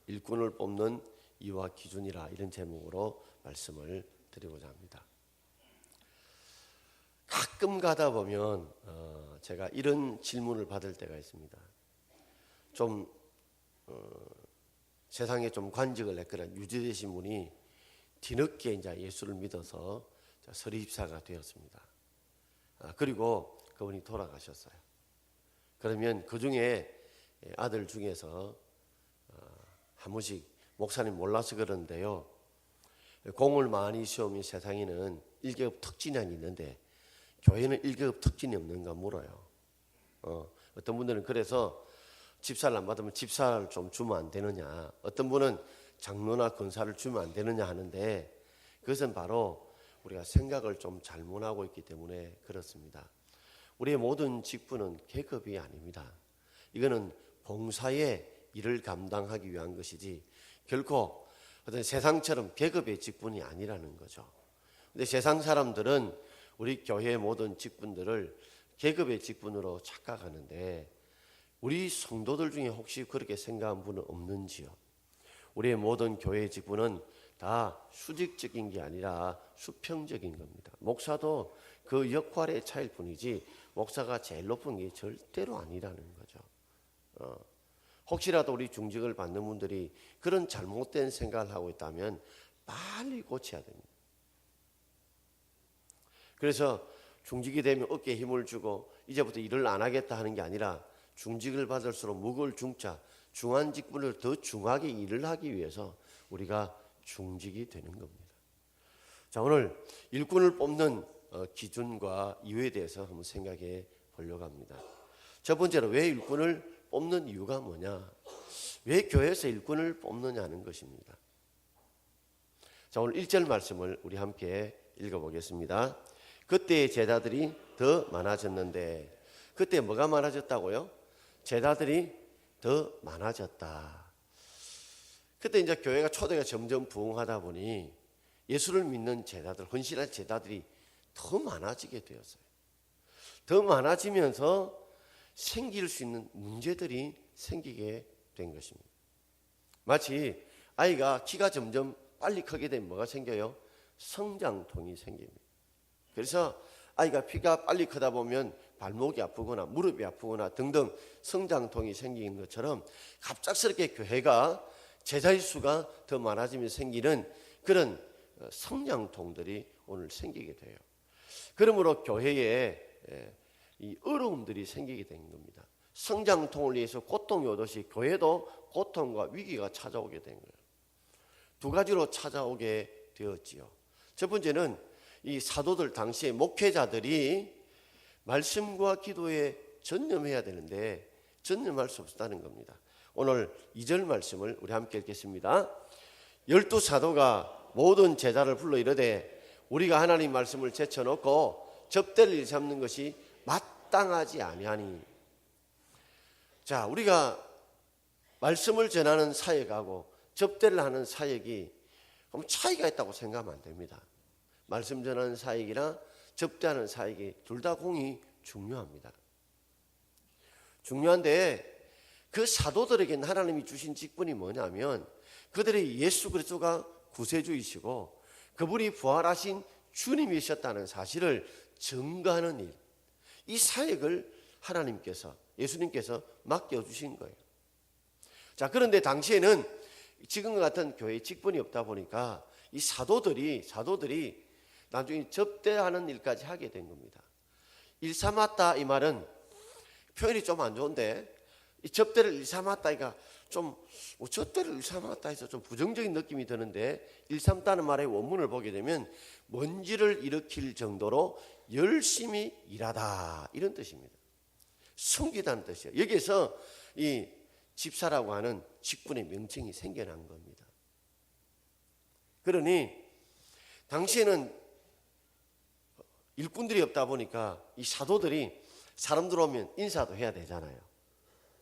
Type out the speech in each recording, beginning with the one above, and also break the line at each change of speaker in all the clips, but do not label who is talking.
일꾼을 뽑는 이유와 기준이라 이런 제목으로 말씀을 드리고자 합니다. 가끔 가다 보면 제가 이런 질문을 받을 때가 있습니다. 좀 세상에 좀 관직을 했거나 유지되신 분이 뒤늦게 이제 예수를 믿어서 서리집사가 되었습니다. 그리고 그분이 돌아가셨어요. 그러면 그 중에 아들 중에서 한 분씩 목사님 몰라서 그러는데요. 공을 많이 세우면 세상에는 1계급 특진이 있는데 교회는 1계급 특진이 없는가 물어요. 어떤 분들은 그래서 집사를 안 받으면 집사를 좀 주면 안 되느냐, 어떤 분은 장로나 권사를 주면 안 되느냐 하는데 그것은 바로 우리가 생각을 좀 잘못하고 있기 때문에 그렇습니다. 우리의 모든 직분은 계급이 아닙니다. 이거는 봉사의 일을 감당하기 위한 것이지 결코 어떤 세상처럼 계급의 직분이 아니라는 거죠. 근데 세상 사람들은 우리 교회의 모든 직분들을 계급의 직분으로 착각하는데 우리 성도들 중에 혹시 그렇게 생각한 분은 없는지요? 우리의 모든 교회의 직분은 다 수직적인 게 아니라 수평적인 겁니다. 목사도 그 역할의 차이일 뿐이지 목사가 제일 높은 게 절대로 아니라는 거죠. 혹시라도 우리 중직을 받는 분들이 그런 잘못된 생각을 하고 있다면 빨리 고쳐야 됩니다. 그래서 중직이 되면 어깨에 힘을 주고 이제부터 일을 안 하겠다 하는 게 아니라 중직을 받을수록 무거울 중자, 중한 직분을 더 중하게 일을 하기 위해서 우리가 중직이 되는 겁니다. 자, 오늘 일꾼을 뽑는 기준과 이유에 대해서 한번 생각해 보려고 합니다. 첫 번째로 왜 일꾼을 뽑는 이유가 뭐냐? 왜 교회에서 일꾼을 뽑느냐는 것입니다. 자, 오늘 1절 말씀을 우리 함께 읽어보겠습니다. 그때의 제자들이 더 많아졌는데, 그때 뭐가 많아졌다고요? 제자들이 더 많아졌다. 그때 이제 교회가 초대가 점점 부흥하다 보니 예수를 믿는 제자들, 헌신한 제자들이 더 많아지게 되었어요. 더 많아지면서 생길 수 있는 문제들이 생기게 된 것입니다. 마치 아이가 키가 점점 빨리 크게 되면 뭐가 생겨요? 성장통이 생깁니다. 그래서 아이가 키가 빨리 크다 보면 발목이 아프거나 무릎이 아프거나 등등 성장통이 생기는 것처럼 갑작스럽게 교회가 제자의 수가 더 많아지면서 생기는 그런 성장통들이 오늘 생기게 돼요. 그러므로 교회에 이 어려움들이 생기게 된 겁니다. 성장통을 위해서 고통이 오듯이 교회도 고통과 위기가 찾아오게 된 거예요. 두 가지로 찾아오게 되었지요. 첫 번째는 이 사도들 당시의 목회자들이 말씀과 기도에 전념해야 되는데 전념할 수 없었다는 겁니다. 오늘 2절 말씀을 우리 함께 읽겠습니다. 12사도가 모든 제자를 불러 이르되 우리가 하나님 말씀을 제쳐놓고 접대를 잡는 것이 마땅하지 아니하니. 자, 우리가 말씀을 전하는 사역하고 접대를 하는 사역이 차이가 있다고 생각하면 안 됩니다. 말씀 전하는 사역이나 접대하는 사역이 둘 다 공이 중요합니다. 중요한데 그 사도들에게는 하나님이 주신 직분이 뭐냐면 그들의 예수 그리스도가 구세주이시고 그분이 부활하신 주님이셨다는 사실을 증거하는 일, 이 사역을 하나님께서, 예수님께서 맡겨주신 거예요. 자, 그런데 당시에는 지금과 같은 교회의 직분이 없다 보니까 이 사도들이 나중에 접대하는 일까지 하게 된 겁니다. 일삼았다 이 말은 표현이 좀 안 좋은데 이 접대를 일삼았다 이가 좀 접대를 일삼았다 해서 좀 부정적인 느낌이 드는데 일삼다는 말의 원문을 보게 되면 먼지를 일으킬 정도로 열심히 일하다 이런 뜻입니다. 숨기다는 뜻이에요. 여기에서 이 집사라고 하는 직분의 명칭이 생겨난 겁니다. 그러니 당시에는 일꾼들이 없다 보니까 이 사도들이 사람들 오면 인사도 해야 되잖아요.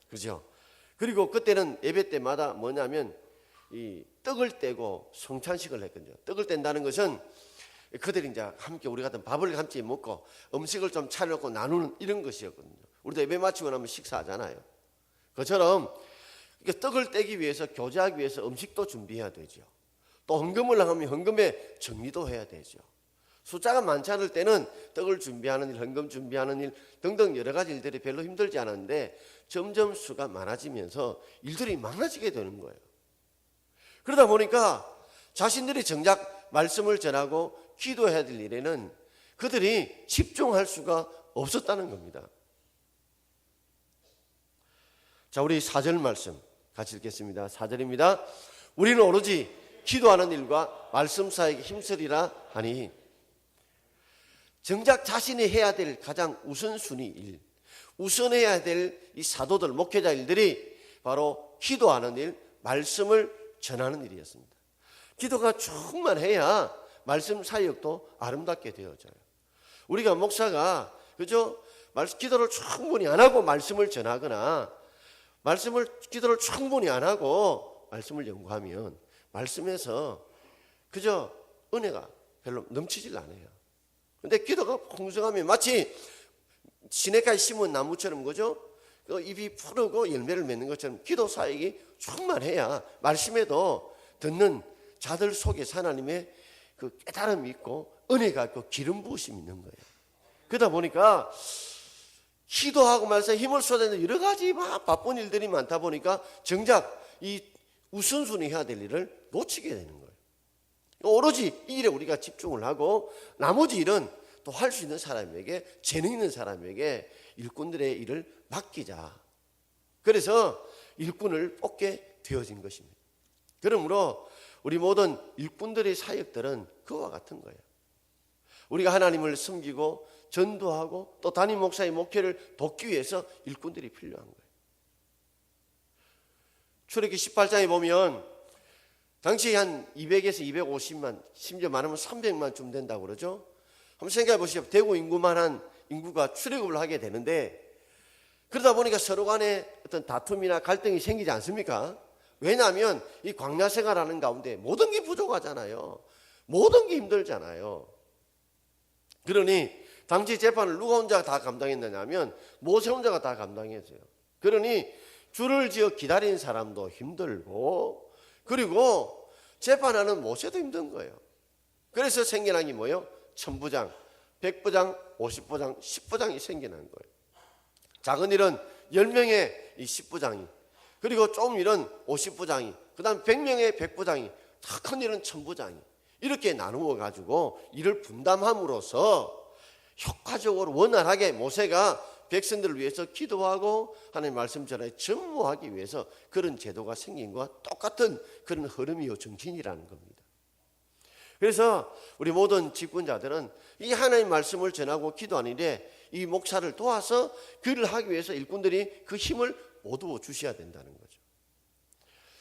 그렇죠? 그리고 그때는 예배 때마다 뭐냐면 이 떡을 떼고 성찬식을 했거든요. 떡을 뗀다는 것은 그들이 이제 함께 우리 같은 밥을 함께 먹고 음식을 좀 차려놓고 나누는 이런 것이었거든요. 우리도 예배 마치고 나면 식사하잖아요. 그처럼 그러니까 떡을 떼기 위해서, 교제하기 위해서 음식도 준비해야 되죠. 또 헌금을 하면 헌금의 정리도 해야 되죠. 숫자가 많지 않을 때는 떡을 준비하는 일, 헌금 준비하는 일 등등 여러 가지 일들이 별로 힘들지 않았는데 점점 수가 많아지면서 일들이 많아지게 되는 거예요. 그러다 보니까 자신들이 정작 말씀을 전하고 기도해야 될 일에는 그들이 집중할 수가 없었다는 겁니다. 자, 우리 4절 말씀 같이 읽겠습니다. 4절입니다. 우리는 오로지 기도하는 일과 말씀 사이에 힘쓰리라 하니, 정작 자신이 해야 될 가장 우선순위 일, 우선해야 될 이 사도들, 목회자 일들이 바로 기도하는 일, 말씀을 전하는 일이었습니다. 기도가 충만해야 말씀 사역도 아름답게 되어져요. 우리가 목사가 그죠? 기도를 충분히 안 하고 말씀을 전하거나 기도를 충분히 안 하고 말씀을 연구하면 말씀에서 그저 은혜가 별로 넘치질 않아요. 근데 기도가 풍성하면 마치 시냇가에 심은 나무처럼 그죠? 그 잎이 푸르고 열매를 맺는 것처럼 기도 사역이 충만해야 말씀에도 듣는 자들 속에 하나님의 그 깨달음이 있고 은혜가 있고 기름 부으심이 있는 거예요. 그러다 보니까 기도하고 말해서 힘을 쏟아내는 여러 가지 막 바쁜 일들이 많다 보니까 정작 이 우선순위 해야 될 일을 놓치게 되는 거예요. 오로지 이 일에 우리가 집중을 하고 나머지 일은 또 할 수 있는 사람에게, 재능 있는 사람에게 일꾼들의 일을 맡기자. 그래서 일꾼을 뽑게 되어진 것입니다. 그러므로 우리 모든 일꾼들의 사역들은 그와 같은 거예요. 우리가 하나님을 섬기고 전도하고 또 담임 목사의 목회를 돕기 위해서 일꾼들이 필요한 거예요. 출애굽기 18장에 보면 당시 한 200에서 250만, 심지어 많으면 300만쯤 된다고 그러죠. 한번 생각해 보시죠. 대구 인구만한 인구가 출애굽을 하게 되는데 그러다 보니까 서로 간에 어떤 다툼이나 갈등이 생기지 않습니까? 왜냐하면 이 광야 생활하는 가운데 모든 게 부족하잖아요. 모든 게 힘들잖아요. 그러니 당시 재판을 누가 혼자 다 감당했느냐면 모세 혼자가 다 감당했어요. 그러니 줄을 지어 기다린 사람도 힘들고 그리고 재판하는 모세도 힘든 거예요. 그래서 생겨난 게 뭐예요? 1000부장, 100부장, 50부장, 10부장이 생겨난 거예요. 작은 일은 10명의 이 10부장이, 그리고 좀 일은 50부장이, 그 다음 100명의 100부장이, 더 큰 일은 1000부장이 이렇게 나누어 가지고 일을 분담함으로써 효과적으로 원활하게 모세가 백성들을 위해서 기도하고 하나님의 말씀 전하에 전무하기 위해서 그런 제도가 생긴 것과 똑같은 그런 흐름이요 정신이라는 겁니다. 그래서 우리 모든 집권자들은 이 하나님의 말씀을 전하고 기도하는 일에 이 목사를 도와서 그 일을 하기 위해서 일꾼들이 그 힘을 모두 주셔야 된다는 거죠.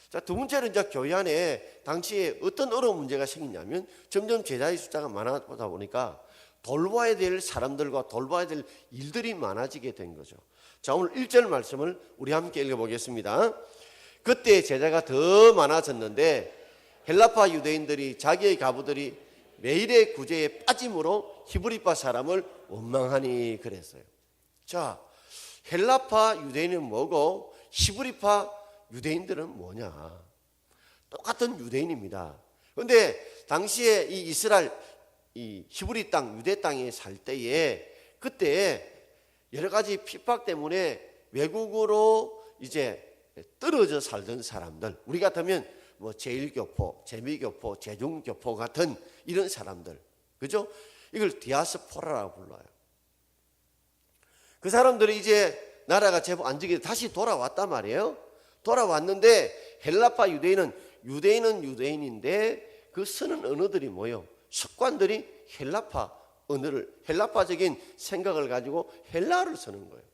자, 두 번째는 이제 교회 안에 당시에 어떤 어려운 문제가 생기냐면 점점 제자의 숫자가 많아보다 보니까 돌봐야 될 사람들과 돌봐야 될 일들이 많아지게 된 거죠. 자, 오늘 1절 말씀을 우리 함께 읽어보겠습니다. 그때 제자가 더 많아졌는데 헬라파 유대인들이 자기의 가부들이 매일의 구제에 빠짐으로 히브리파 사람을 원망하니 그랬어요. 자, 헬라파 유대인은 뭐고 히브리파 유대인들은 뭐냐? 똑같은 유대인입니다. 그런데 당시에 이 이스라엘, 이 히브리 땅, 유대 땅에 살 때에 그때 여러 가지 핍박 때문에 외국으로 이제 떨어져 살던 사람들, 우리 같으면 뭐 제일교포, 재미교포, 제중교포 같은 이런 사람들, 그죠? 이걸 디아스포라라고 불러요. 그 사람들이 이제 나라가 제법 안정이 다시 돌아왔단 말이에요. 돌아왔는데 헬라파 유대인은 유대인인데 그 쓰는 언어들이 뭐예요? 습관들이 헬라파 언어를, 헬라파적인 생각을 가지고 헬라어를 쓰는 거예요.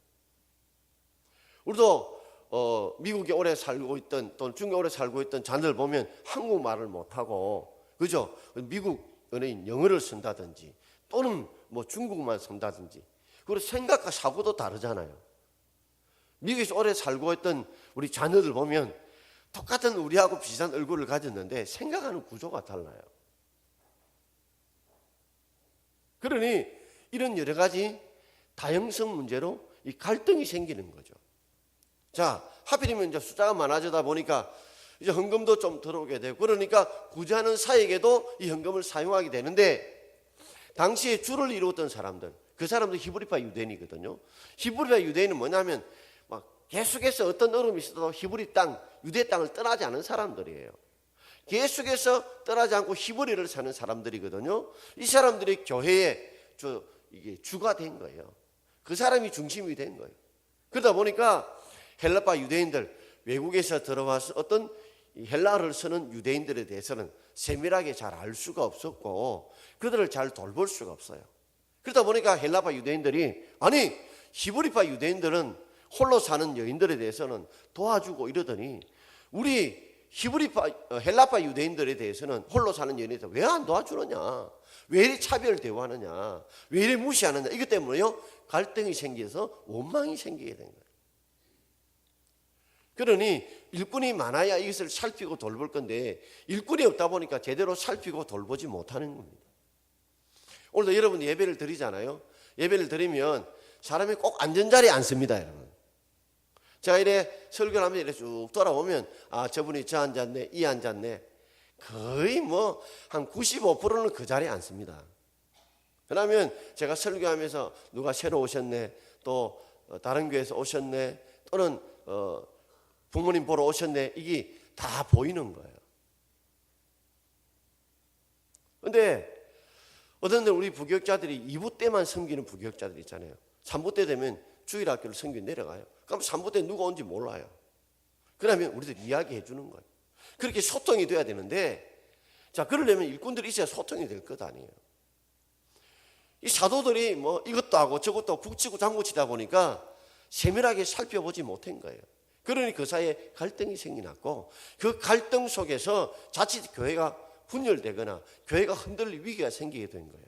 우리도 미국에 오래 살고 있던 또는 중국에 오래 살고 있던 자들 보면 한국말을 못하고 그죠? 미국 언어인 영어를 쓴다든지 또는 뭐 중국말 쓴다든지 그리고 생각과 사고도 다르잖아요. 미국에서 오래 살고 있던 우리 자녀들 보면 똑같은 우리하고 비슷한 얼굴을 가졌는데 생각하는 구조가 달라요. 그러니 이런 여러 가지 다양성 문제로 이 갈등이 생기는 거죠. 자, 하필이면 이제 숫자가 많아지다 보니까 이제 헌금도 좀 들어오게 되고, 그러니까 구제하는 사에게도 이 헌금을 사용하게 되는데, 당시에 주를 이루었던 사람들, 그 사람들 히브리파 유대인이거든요. 히브리파 유대인은 뭐냐면 막 계속해서 어떤 어려움이 있어도 히브리 땅, 유대 땅을 떠나지 않은 사람들이에요. 계속해서 떠나지 않고 히브리를 사는 사람들이거든요. 이 사람들이 교회의 이게 주가 된 거예요. 그 사람이 중심이 된 거예요. 그러다 보니까 헬라파 유대인들, 외국에서 들어와서 어떤 헬라어를 쓰는 유대인들에 대해서는 세밀하게 잘 알 수가 없었고, 그들을 잘 돌볼 수가 없어요. 그러다 보니까 헬라파 유대인들이, 아니 히브리파 유대인들은 홀로 사는 여인들에 대해서는 도와주고 이러더니 우리 헬라파 유대인들에 대해서는, 홀로 사는 여인에 대해서 왜 안 도와주느냐, 왜 이리 차별 대우하느냐, 왜 이리 무시하느냐, 이것 때문에요 갈등이 생겨서 원망이 생기게 된 거예요. 그러니 일꾼이 많아야 이것을 살피고 돌볼 건데, 일꾼이 없다 보니까 제대로 살피고 돌보지 못하는 겁니다. 오늘도 여러분 예배를 드리잖아요. 예배를 드리면 사람이 꼭 앉은 자리에 앉습니다, 여러분. 제가 이래 설교를 하면 이래 쭉 돌아보면, 아, 저분이 저 앉았네, 이 앉았네. 거의 뭐 한 95%는 그 자리에 앉습니다. 그러면 제가 설교하면서 누가 새로 오셨네, 또 다른 교회에서 오셨네, 또는 부모님 보러 오셨네, 이게 다 보이는 거예요. 그런데 어떤 데 우리 부교육자들이 2부 때만 섬기는 부교육자들 있잖아요. 3부 때 되면 주일학교를 섬기 내려가요. 그럼 3부 때 누가 온지 몰라요. 그러면 우리들 이야기해 주는 거예요. 그렇게 소통이 돼야 되는데, 자, 그러려면 일꾼들이 있어야 소통이 될 것 아니에요. 이 사도들이 뭐 이것도 하고 저것도 하고 북치고 장구치다 보니까 세밀하게 살펴보지 못한 거예요. 그러니 그 사이에 갈등이 생겨났고, 그 갈등 속에서 자칫 교회가 분열되거나 교회가 흔들릴 위기가 생기게 된 거예요.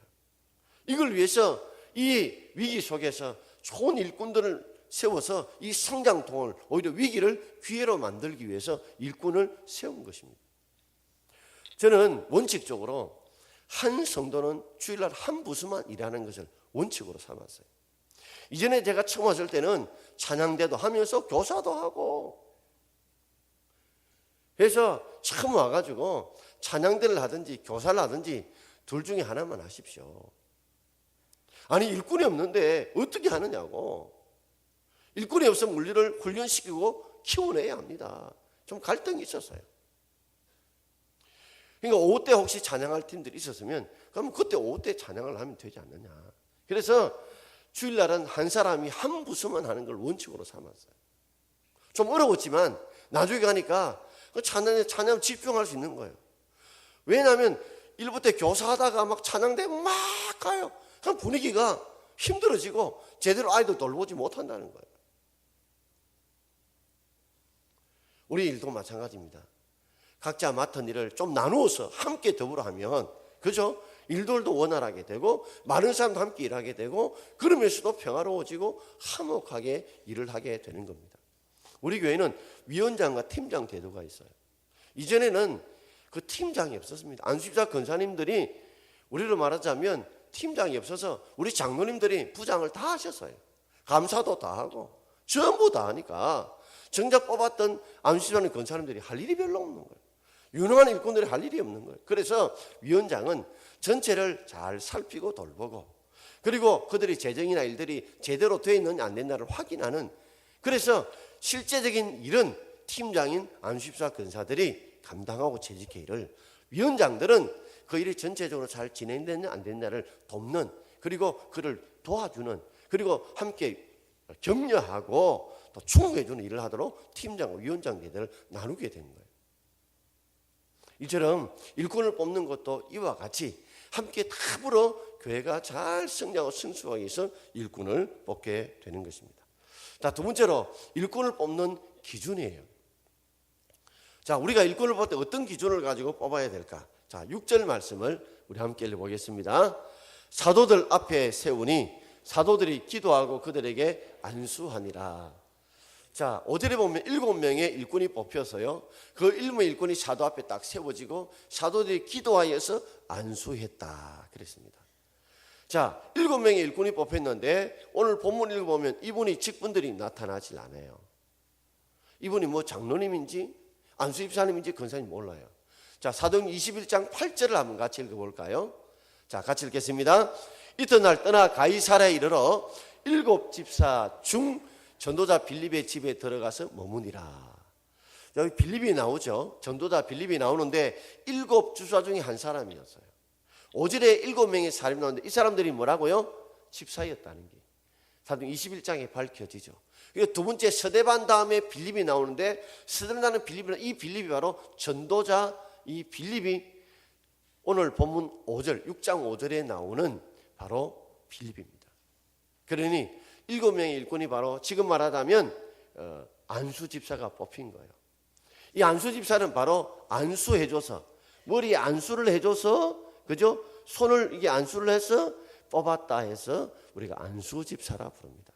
이걸 위해서 이 위기 속에서 좋은 일꾼들을 세워서 이 성장통을, 오히려 위기를 기회로 만들기 위해서 일꾼을 세운 것입니다. 저는 원칙적으로 한 성도는 주일날 한 부수만 일하는 것을 원칙으로 삼았어요. 이전에 제가 처음 왔을 때는 찬양대도 하면서 교사도 하고, 그래서 처음 와가지고 찬양대를 하든지 교사를 하든지 둘 중에 하나만 하십시오. 아니 일꾼이 없는데 어떻게 하느냐고. 일꾼이 없으면 우리를 훈련시키고 키워내야 합니다. 좀 갈등이 있었어요. 그러니까 오후 때 혹시 찬양할 팀들이 있었으면 그럼 그때 오후 때 찬양을 하면 되지 않느냐. 그래서 주일날은 한 사람이 한 부수만 하는 걸 원칙으로 삼았어요. 좀 어려웠지만 나중에 가니까 그 찬양 집중할 수 있는 거예요. 왜냐하면 일부 때 교사하다가 막 찬양대 막 가요. 그럼 분위기가 힘들어지고 제대로 아이들 돌보지 못한다는 거예요. 우리 일도 마찬가지입니다. 각자 맡은 일을 좀 나누어서 함께 더불어 하면, 그죠? 일들도 원활하게 되고 많은 사람도 함께 일하게 되고, 그러면서도 평화로워지고 화목하게 일을 하게 되는 겁니다. 우리 교회는 위원장과 팀장 제도가 있어요. 이전에는 그 팀장이 없었습니다. 안수집사 권사님들이, 우리로 말하자면 팀장이 없어서 우리 장로님들이 부장을 다 하셨어요. 감사도 다 하고 전부 다 하니까 정작 뽑았던 안수집사님 권사님들이 할 일이 별로 없는 거예요. 유능한 일꾼들이 할 일이 없는 거예요. 그래서 위원장은 전체를 잘 살피고 돌보고, 그리고 그들의 재정이나 일들이 제대로 되어 있느냐 안 됐느냐를 확인하는, 그래서 실제적인 일은 팀장인 안수집사 권사들이 감당하고 재직의 일을, 위원장들은 그 일이 전체적으로 잘 진행됐냐 안 됐냐를 돕는, 그리고 그를 도와주는, 그리고 함께 격려하고 또 충고해주는 일을 하도록 팀장과 위원장 계들을 나누게 된 거예요. 이처럼 일꾼을 뽑는 것도 이와 같이 함께 더불어 교회가 잘 성장하고 성숙하기 위해서 일꾼을 뽑게 되는 것입니다. 자, 두 번째로 일꾼을 뽑는 기준이에요. 자, 우리가 일꾼을 뽑을 때 어떤 기준을 가지고 뽑아야 될까? 자, 6절 말씀을 우리 함께 읽어보겠습니다. 사도들 앞에 세우니 사도들이 기도하고 그들에게 안수하니라. 자, 5절에 보면 7명의 일꾼이 뽑혀서요, 그 7명의 일꾼이 사도 앞에 딱 세워지고 사도들이 기도하여서 안수했다 그랬습니다. 자, 7명의 일꾼이 뽑혔는데 오늘 본문 읽어보면 이분이 직분들이 나타나질 않아요. 이분이 뭐 장로님인지 안수집사님인지 권사님 몰라요. 자, 사도행전 21장 8절을 한번 같이 읽어볼까요? 자, 같이 읽겠습니다. 이튿날 떠나 가이사랴에 이르러 7 집사 중 전도자 빌립의 집에 들어가서 머무니라. 여기 빌립이 나오죠. 전도자 빌립이 나오는데 7 집사 중에 한 사람이었어요. 5절에 7명의 사람이 나오는데 이 사람들이 뭐라고요? 집사였다는 게 사도행전 21장에 밝혀지죠. 두 번째 서대반 다음에 빌립이 나오는데 서대반은 빌립은 이 빌립이 바로 전도자 이 빌립이 오늘 본문 5절 6장 5절에 나오는 바로 빌립입니다. 그러니 7명의 일꾼이 바로 지금 말하자면 안수 집사가 뽑힌 거예요. 이 안수 집사는 바로 안수해줘서 머리에 안수를 해줘서 그죠? 손을 이게 안수를 해서 뽑았다 해서 우리가 안수 집사라 부릅니다.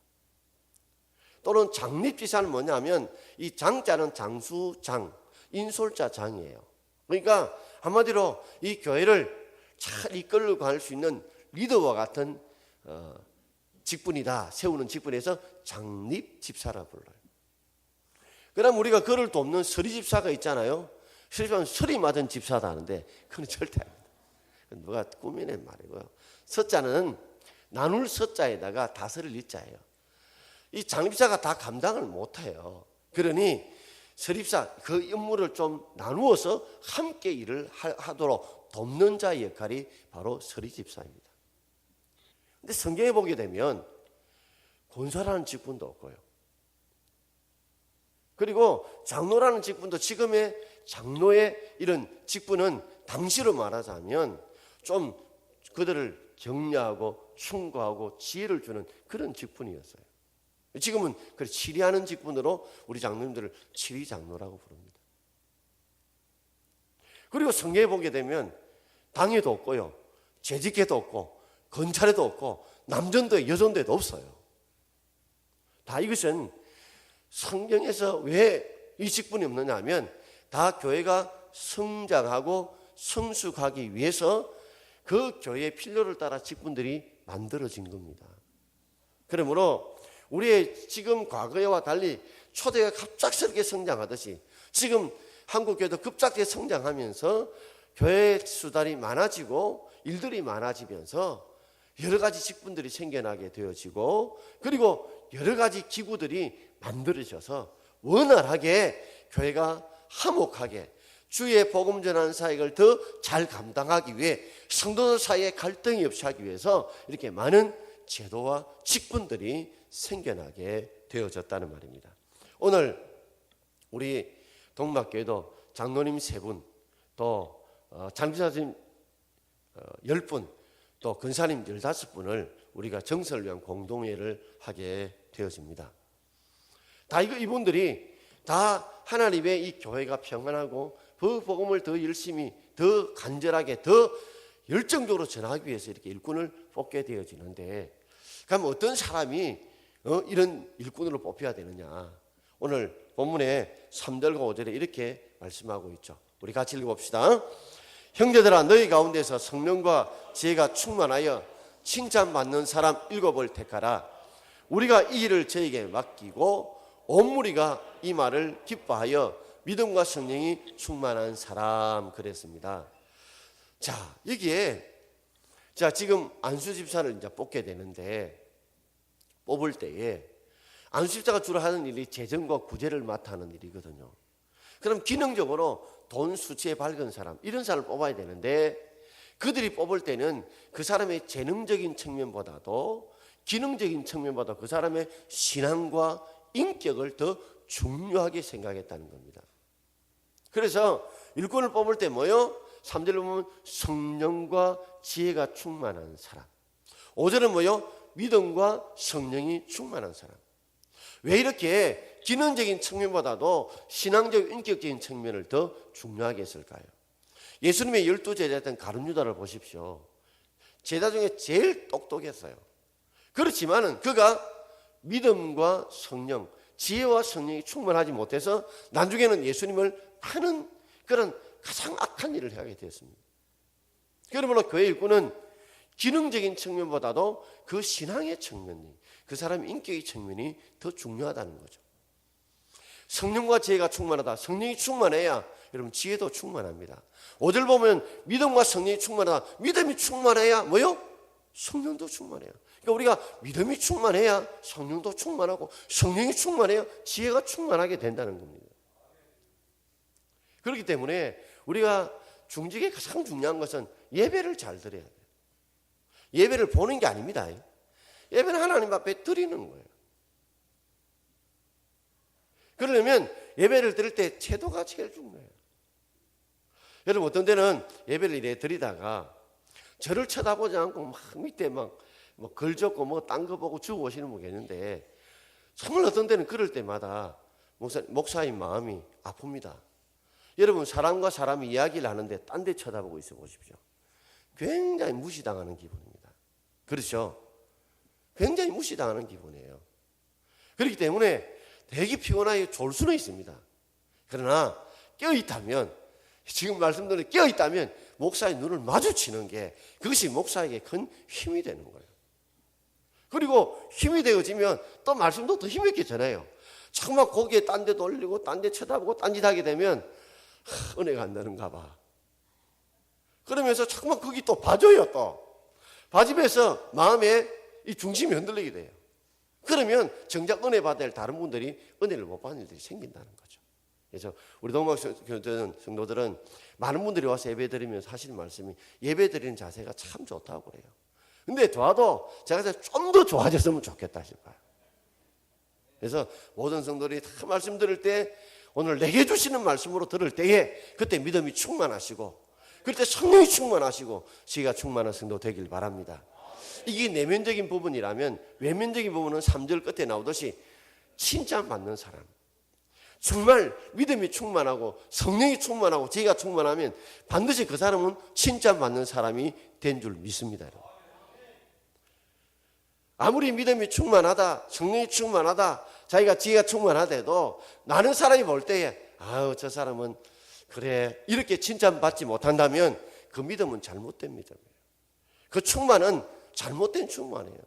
또는 장립 집사는 뭐냐면 이 장자는 장수장, 인솔자 장이에요. 그러니까 한마디로 이 교회를 잘 이끌고 갈 수 있는 리더와 같은 직분이다. 세우는 직분에서 장립 집사라 불러요. 그럼 우리가 그를 돕는 서리 집사가 있잖아요. 실제로는 서리 맞은 집사다 하는데 그건 절대 아닙니다. 누가 꾸며낸 말이고요. 서자는 나눌 서자에다가 다스릴 리자예요. 이 장립사가 다 감당을 못해요. 그러니 서립사 그 임무를 좀 나누어서 함께 일을 하도록 돕는 자의 역할이 바로 서리집사입니다. 근데 성경에 보게 되면 권사라는 직분도 없고요. 그리고 장로라는 직분도 지금의 장로의 이런 직분은 당시로 말하자면 좀 그들을 격려하고 충고하고 지혜를 주는 그런 직분이었어요. 지금은 그 치리하는 직분으로 우리 장로님들을 치리장로라고 부릅니다. 그리고 성경에 보게 되면 당회도 없고요, 재직회도 없고, 건찰회도 없고, 남전도에 여전도에도 없어요. 다 이것은 성경에서 왜 이 직분이 없느냐 하면 다 교회가 성장하고 성숙하기 위해서 그 교회의 필요를 따라 직분들이 만들어진 겁니다. 그러므로 우리의 지금 과거와 달리 초대가 갑작스럽게 성장하듯이 지금 한국교회도 급작스럽게 성장하면서 교회 수달이 많아지고 일들이 많아지면서 여러 가지 직분들이 생겨나게 되어지고 그리고 여러 가지 기구들이 만들어져서 원활하게 교회가 화목하게 주의 복음 전하는 사역을 더 잘 감당하기 위해 성도들 사이에 갈등이 없이 하기 위해서 이렇게 많은 제도와 직분들이 생겨나게 되어졌다는 말입니다. 오늘 우리 동막교회도 장로님 3분, 또 장비사님 10분, 또 근사님 15분을 우리가 정서를 위한 공동회를 하게 되어집니다. 다 이분들이 다 하나님의 이 교회가 평안하고 그 복음을 더 열심히, 더 간절하게, 더 열정적으로 전하기 위해서 이렇게 일꾼을 뽑게 되어지는데, 그럼 어떤 사람이 이런 일꾼으로 뽑혀야 되느냐? 오늘 본문에 3절과 5절에 이렇게 말씀하고 있죠. 우리 같이 읽어봅시다. 형제들아, 너희 가운데서 성령과 지혜가 충만하여 칭찬받는 사람 7을 택하라. 우리가 이 일을 저에게 맡기고 온 무리가 이 말을 기뻐하여 믿음과 성령이 충만한 사람 그랬습니다. 자, 여기에 지금 안수집사를 이제 뽑게 되는데, 뽑을 때에 안수집사가 주로 하는 일이 재정과 구제를 맡아 하는 일이거든요. 그럼 기능적으로 돈 수치에 밝은 사람, 이런 사람을 뽑아야 되는데, 그들이 뽑을 때는 그 사람의 재능적인 측면보다도 기능적인 측면보다 그 사람의 신앙과 인격을 더 중요하게 생각했다는 겁니다. 그래서 일꾼을 뽑을 때 뭐요? 3절을 보면 성령과 지혜가 충만한 사람. 5절은 뭐요? 믿음과 성령이 충만한 사람. 왜 이렇게 기능적인 측면보다도 신앙적 인격적인 측면을 더 중요하게 했을까요? 예수님의 12제자였던 가룟유다를 보십시오. 제자 중에 제일 똑똑했어요. 그렇지만은 그가 믿음과 성령, 지혜와 성령이 충만하지 못해서 나중에는 예수님을 파는 그런 가장 악한 일을 하게 되었습니다. 그러므로 교회 일꾼은 기능적인 측면보다도 그 신앙의 측면이, 그 사람의 인격의 측면이 더 중요하다는 거죠. 성령과 지혜가 충만하다. 성령이 충만해야 여러분 지혜도 충만합니다. 5절 보면 믿음과 성령이 충만하다. 믿음이 충만해야 뭐요? 성령도 충만해요. 그러니까 우리가 믿음이 충만해야 성령도 충만하고 성령이 충만해야 지혜가 충만하게 된다는 겁니다. 그렇기 때문에 우리가 중직에 가장 중요한 것은 예배를 잘 드려야 돼요. 예배를 보는 게 아닙니다. 예배는 하나님 앞에 드리는 거예요. 그러려면 예배를 드릴 때 태도가 제일 중요해요. 여러분 어떤 때는 예배를 이래 드리다가 저를 쳐다보지 않고 막 밑에 막 글 적고 뭐 딴 거 보고 주고 오시는 분이 있는데 정말 어떤 때는 그럴 때마다 목사님 마음이 아픕니다. 여러분 사람과 사람이 이야기를 하는데 딴 데 쳐다보고 있어 보십시오. 굉장히 무시당하는 기분입니다. 그렇죠? 굉장히 무시당하는 기분이에요. 그렇기 때문에 되게 피곤하게 졸 수는 있습니다. 그러나 깨어있다면 지금 말씀드린 깨어있다면 목사의 눈을 마주치는 게 그것이 목사에게 큰 힘이 되는 거예요. 그리고 힘이 되어지면 또 말씀도 더 힘있게 전해요. 자꾸만 거기에 딴 데 돌리고 딴 데 쳐다보고 딴짓하게 되면 은혜가 안 되는가 봐. 그러면서 자꾸만 거기 또 봐줘요. 또 봐주면서 마음에 이 중심이 흔들리게 돼요. 그러면 정작 은혜 받을 다른 분들이 은혜를 못 받는 일들이 생긴다는 거죠. 그래서 우리 동막 성도들은 많은 분들이 와서 예배 드리면서 하시는 말씀이 예배 드리는 자세가 참 좋다고 그래요. 근데 좋아도 제가 좀 더 좋아졌으면 좋겠다 싶어요. 그래서 모든 성도들이 다 말씀 들을 때 오늘 내게 주시는 말씀으로 들을 때에 그때 믿음이 충만하시고 그때 성령이 충만하시고 지혜가 충만한 성도 되길 바랍니다. 이게 내면적인 부분이라면 외면적인 부분은 3절 끝에 나오듯이 칭찬받는 사람. 정말 믿음이 충만하고 성령이 충만하고 지혜가 충만하면 반드시 그 사람은 칭찬받는 사람이 된 줄 믿습니다. 여러분. 아무리 믿음이 충만하다, 성령이 충만하다, 자기가 지혜가 충만하대도 나는 사람이 볼 때에 아유 저 사람은 그래 이렇게 칭찬받지 못한다면 그 믿음은 잘못된 믿음이에요. 그 충만은 잘못된 충만이에요.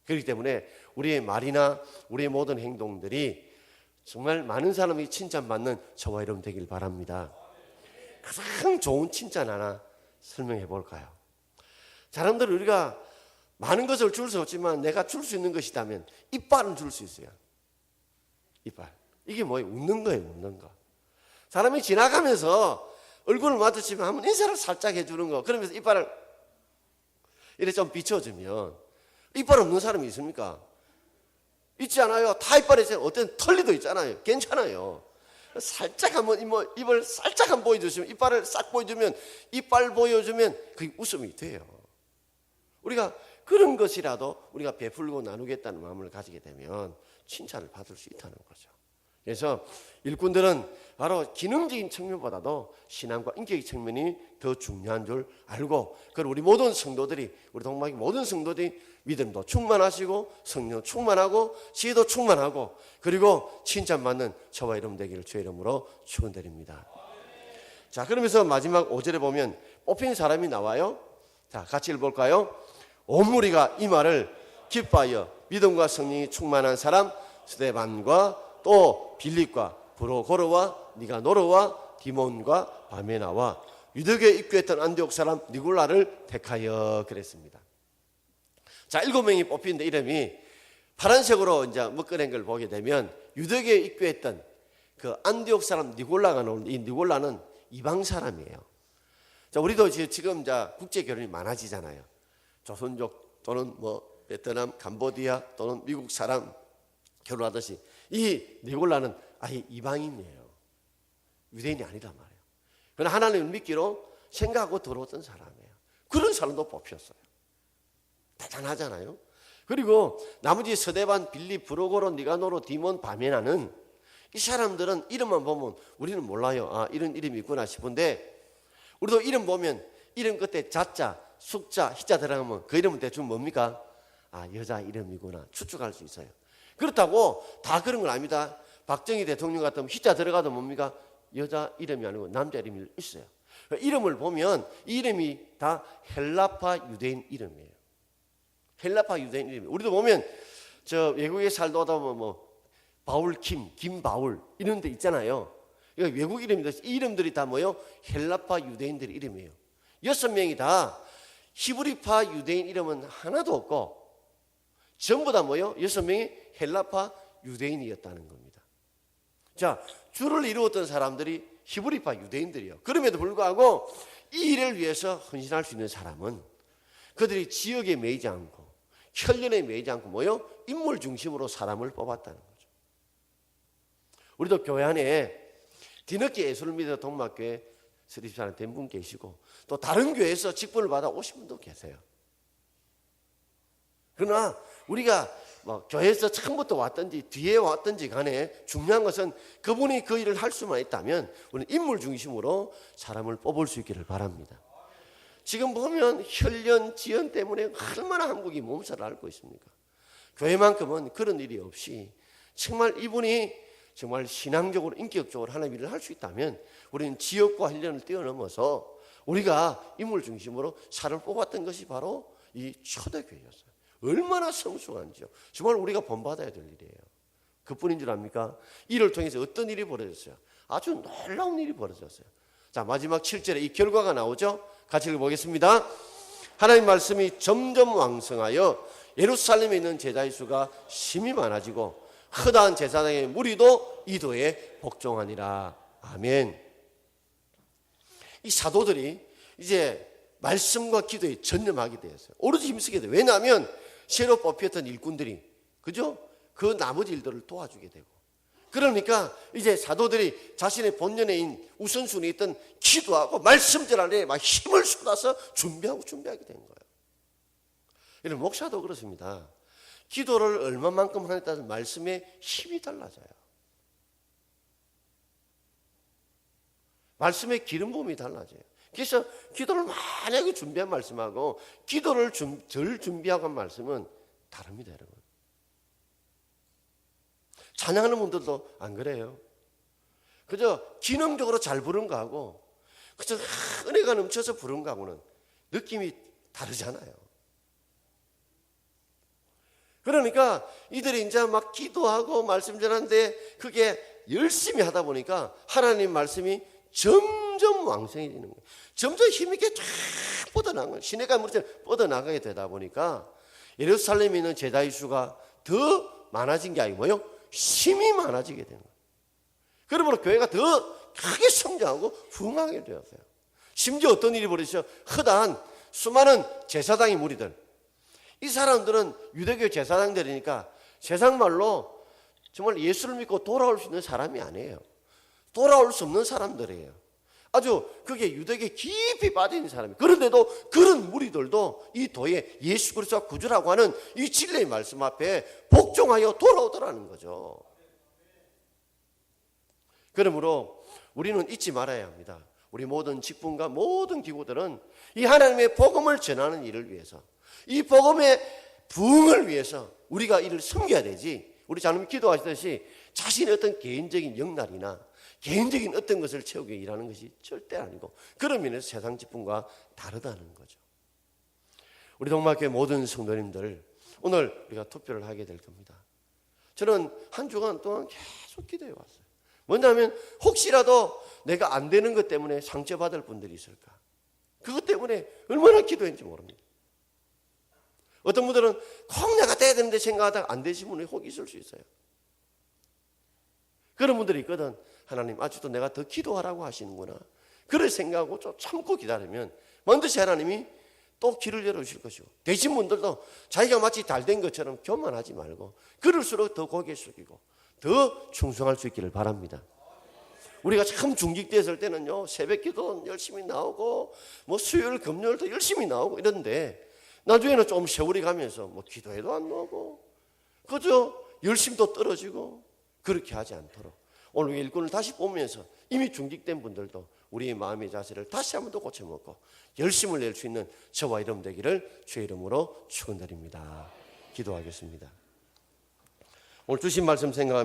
그렇기 때문에 우리의 말이나 우리의 모든 행동들이 정말 많은 사람이 칭찬받는 저와 여러분 되길 바랍니다. 가장 좋은 칭찬 하나 설명해 볼까요? 사람들 우리가 많은 것을 줄 수 없지만 내가 줄 수 있는 것이라면 이빨은 줄 수 있어요. 이빨. 이게 뭐예요? 웃는 거예요. 웃는 거. 사람이 지나가면서 얼굴을 마주치면 한번 인사를 살짝 해주는 거. 그러면서 이빨을 이렇게 좀 비춰주면 이빨 없는 사람이 있습니까? 있지 않아요. 다 이빨에 어떤 털리도 있잖아요. 괜찮아요. 살짝 한번 입을 살짝 한번 보여주시면 이빨을 싹 보여주면 이빨 보여주면 그게 웃음이 돼요. 우리가 그런 것이라도 우리가 베풀고 나누겠다는 마음을 가지게 되면 칭찬을 받을 수 있다는 거죠. 그래서 일꾼들은 바로 기능적인 측면보다도 신앙과 인격의 측면이 더 중요한 줄 알고 그리고 우리 모든 성도들이 우리 동막의 모든 성도들이 믿음도 충만하시고 성령 충만하고 지혜도 충만하고 그리고 칭찬받는 저와 여러분 되기를 주의 이름으로 축원드립니다. 자 그러면서 마지막 5절에 보면 뽑힌 사람이 나와요. 자 같이 읽어볼까요? 온 무리가 이 말을 기뻐하여 믿음과 성령이 충만한 사람 스데반과 또 빌립과 브로고르와 니가노르와 디몬과 바메나와 유대교에 입교했던 안디옥 사람 니골라를 택하여 그랬습니다. 자 7명이 뽑히는데 이름이 파란색으로 이제 묶어낸 걸 보게 되면 유대교에 입교했던 그 안디옥 사람 니골라가 나오는데 이 니골라는 이방 사람이에요. 자 우리도 지금 이제 국제 결혼이 많아지잖아요. 조선족 또는 뭐 베트남, 캄보디아 또는 미국 사람 결혼하듯이 이 니골라는 아예 이방인이에요. 유대인이 아니란 말이에요. 그러나 하나님을 믿기로 생각하고 들어왔던 사람이에요. 그런 사람도 뽑혔어요. 대단하잖아요. 그리고 나머지 서대반, 빌립, 브로고로, 니가노로, 디몬, 바메나는 이 사람들은 이름만 보면 우리는 몰라요. 아 이런 이름이 있구나 싶은데 우리도 이름 보면 이름 끝에 자자, 숙자, 희자 들어가면 그 이름은 대충 뭡니까? 아 여자 이름이구나 추측할 수 있어요. 그렇다고 다 그런 건 아닙니다. 박정희 대통령 같으면 희자 들어가도 뭡니까? 여자 이름이 아니고 남자 이름이 있어요. 이름을 보면 이 이름이 다 헬라파 유대인 이름이에요. 헬라파 유대인 이름. 우리도 보면 저 외국에 살다 오다 보면 뭐 바울 김바울 이런 데 있잖아요. 이거 외국 이름인데 이 이름들이 다 뭐예요? 헬라파 유대인들의 이름이에요. 6명이 다 히브리파 유대인 이름은 하나도 없고 전부 다 뭐예요? 6명이 헬라파 유대인이었다는 겁니다. 자, 주를 이루었던 사람들이 히브리파 유대인들이요. 그럼에도 불구하고 이 일을 위해서 헌신할 수 있는 사람은 그들이 지역에 매이지 않고 혈연에 매이지 않고 뭐예요? 인물 중심으로 사람을 뽑았다는 거죠. 우리도 교회 안에 뒤늦게 예수를 믿어 동막교회 설립사람 된 분 계시고 또 다른 교회에서 직분을 받아 오신 분도 계세요. 그러나 우리가 뭐 교회에서 처음부터 왔든지 뒤에 왔든지 간에 중요한 것은 그분이 그 일을 할 수만 있다면 우리는 인물 중심으로 사람을 뽑을 수 있기를 바랍니다. 지금 보면 혈연, 지연 때문에 얼마나 한국이 몸살을 앓고 있습니까? 교회만큼은 그런 일이 없이 정말 이분이 정말 신앙적으로 인격적으로 하나님 일을 할 수 있다면 우리는 지역과 혈연을 뛰어넘어서 우리가 인물 중심으로 사람을 뽑았던 것이 바로 이 초대교회였어요. 얼마나 성숙한지요. 정말 우리가 본받아야 될 일이에요. 그뿐인 줄 압니까? 이를 통해서 어떤 일이 벌어졌어요? 아주 놀라운 일이 벌어졌어요. 자, 마지막 7절에 이 결과가 나오죠. 같이 읽어보겠습니다. 하나님 말씀이 점점 왕성하여 예루살렘에 있는 제자의 수가 심히 많아지고 허다한 제사장의 무리도 이도에 복종하니라. 아멘. 이 사도들이 이제 말씀과 기도에 전념하게 되었어요. 오로지 힘쓰게 돼요. 왜냐하면 새로 뽑혔던 일꾼들이 그죠? 그 나머지 일들을 도와주게 되고 그러니까 이제 사도들이 자신의 본연의 우선순위에 있던 기도하고 말씀 전하는데 막 힘을 쏟아서 준비하게 된 거예요. 이런 목사도 그렇습니다. 기도를 얼마만큼 하느냐에 따라서 말씀의 힘이 달라져요. 말씀의 기름 부음이 달라져요. 그래서 기도를 만약에 준비한 말씀하고 기도를 덜 준비하고 한 말씀은 다릅니다, 여러분. 찬양하는 분들도 안 그래요. 그저 기능적으로 잘 부른 거하고 그저 은혜가 넘쳐서 부른 거하고는 느낌이 다르잖아요. 그러니까 이들이 이제 막 기도하고 말씀 전하는데 그게 열심히 하다 보니까 하나님 말씀이 점점 왕성해지는 거예요. 점점 힘있게 쫙 뻗어나가는 거예요. 시내가 물처럼 뻗어나가게 되다 보니까 예루살렘에 있는 제자의 수가 더 많아진 게 아니고 뭐요? 힘이 많아지게 되는 거예요. 그러므로 교회가 더 크게 성장하고 부흥하게 되었어요. 심지어 어떤 일이 벌어졌어요? 허다한 수많은 제사장의 무리들. 이 사람들은 유대교 제사장들이니까 세상 말로 정말 예수를 믿고 돌아올 수 있는 사람이 아니에요. 돌아올 수 없는 사람들이에요. 아주 그게 유대교에 깊이 빠진 사람이에요. 그런데도 그런 무리들도 이 도에 예수 그리스도가 구주라고 하는 이 진리의 말씀 앞에 복종하여 돌아오더라는 거죠. 그러므로 우리는 잊지 말아야 합니다. 우리 모든 직분과 모든 기구들은 이 하나님의 복음을 전하는 일을 위해서 이 복음의 부흥을 위해서 우리가 이를 섬겨야 되지. 우리 자녀님 기도하시듯이 자신의 어떤 개인적인 역날이나 개인적인 어떤 것을 채우기 위해 일하는 것이 절대 아니고 그런 면에서 세상 직분과 다르다는 거죠. 우리 동막교회 모든 성도님들 오늘 우리가 투표를 하게 될 겁니다. 저는 한 주간 동안 계속 기도해 왔어요. 뭐냐면 혹시라도 내가 안 되는 것 때문에 상처받을 분들이 있을까? 그것 때문에 얼마나 기도했는지 모릅니다. 어떤 분들은 꼭 내가 돼야 되는데 생각하다가 안 되신 분이 혹 있을 수 있어요. 그런 분들이 있거든. 하나님 아직도 내가 더 기도하라고 하시는구나. 그럴 생각하고 좀 참고 기다리면 반드시 하나님이 또 길을 열어주실 것이고 되신 분들도 자기가 마치 잘 된 것처럼 교만하지 말고 그럴수록 더 고개 숙이고 더 충성할 수 있기를 바랍니다. 우리가 참 중직되었을 때는요 새벽 기도 열심히 나오고 뭐 수요일 금요일도 열심히 나오고 이런데 나중에는 좀 세월이 가면서 뭐 기도해도 안 나오고 그저 열심도 떨어지고 그렇게 하지 않도록 오늘 일꾼을 다시 보면서 이미 중직된 분들도 우리의 마음의 자세를 다시 한 번 더 고쳐먹고 열심을 낼 수 있는 저와 여러분 되기를 주의 이름으로 축원드립니다. 기도하겠습니다. 오늘 주신 말씀 생각하면